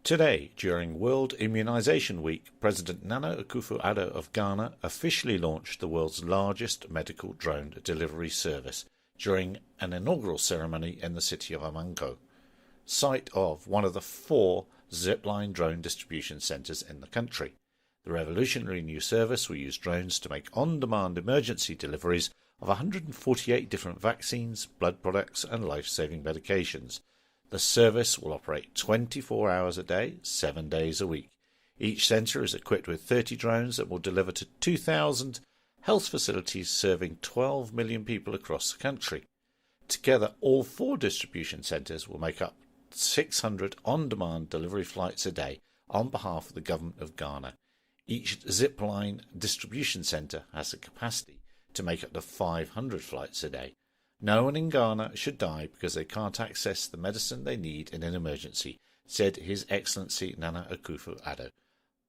Today, during World Immunisation Week, President Nana Akufo-Addo of Ghana officially launched the world's largest medical drone delivery service during an inaugural ceremony in the city of Amanko, site of one of the 4 Zipline drone distribution centres in the country. The revolutionary new service will use drones to make on-demand emergency deliveries of 148 different vaccines, blood products and life-saving medications. The service will operate 24 hours a day, 7 days a week. Each centre is equipped with 30 drones that will deliver to 2,000 health facilities serving 12 million people across the country. Together, all 4 distribution centres will make up 600 on-demand delivery flights a day on behalf of the Government of Ghana. Each Zipline distribution centre has the capacity to make up to 500 flights a day. No one in Ghana should die because they can't access the medicine they need in an emergency, said His Excellency Nana Akufo-Addo,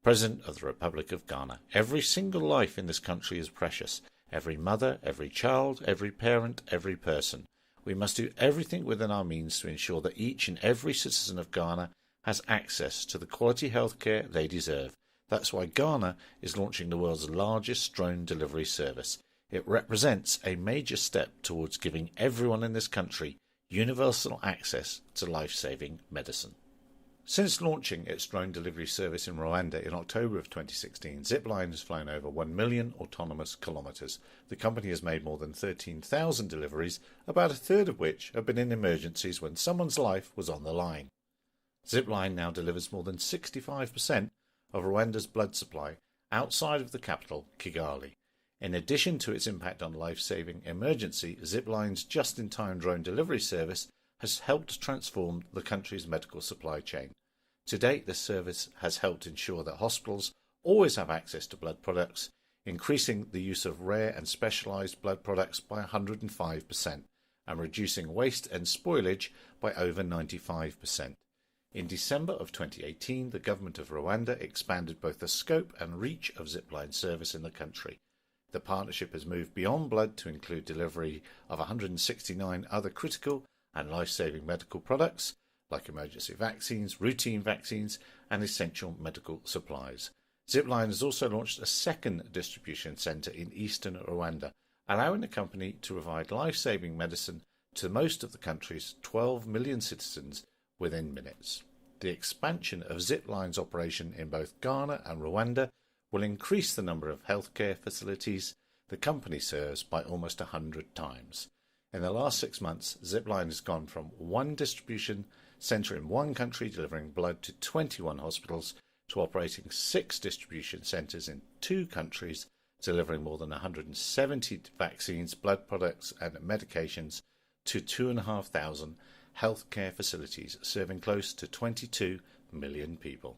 President of the Republic of Ghana. Every single life in this country is precious. Every mother, every child, every parent, every person. We must do everything within our means to ensure that each and every citizen of Ghana has access to the quality health care they deserve. That's why Ghana is launching the world's largest drone delivery service. It represents a major step towards giving everyone in this country universal access to life-saving medicine. Since launching its drone delivery service in Rwanda in October of 2016, Zipline has flown over 1 million autonomous kilometres. The company has made more than 13,000 deliveries, about a third of which have been in emergencies when someone's life was on the line. Zipline now delivers more than 65% of Rwanda's blood supply outside of the capital, Kigali. In addition to its impact on life-saving emergency, Zipline's just-in-time drone delivery service has helped transform the country's medical supply chain. To date, this service has helped ensure that hospitals always have access to blood products, increasing the use of rare and specialised blood products by 105% and reducing waste and spoilage by over 95%. In December of 2018, the government of Rwanda expanded both the scope and reach of Zipline service in the country. The partnership has moved beyond blood to include delivery of 169 other critical and life-saving medical products, like emergency vaccines, routine vaccines, and essential medical supplies. Zipline has also launched a second distribution centre in eastern Rwanda, allowing the company to provide life-saving medicine to most of the country's 12 million citizens within minutes. The expansion of Zipline's operation in both Ghana and Rwanda will increase the number of healthcare facilities the company serves by almost 100 times. In the last 6 months, Zipline has gone from 1 distribution centre in 1 country delivering blood to 21 hospitals to operating 6 distribution centres in 2 countries delivering more than 170 vaccines, blood products and medications to 2,500 healthcare facilities serving close to 22 million people.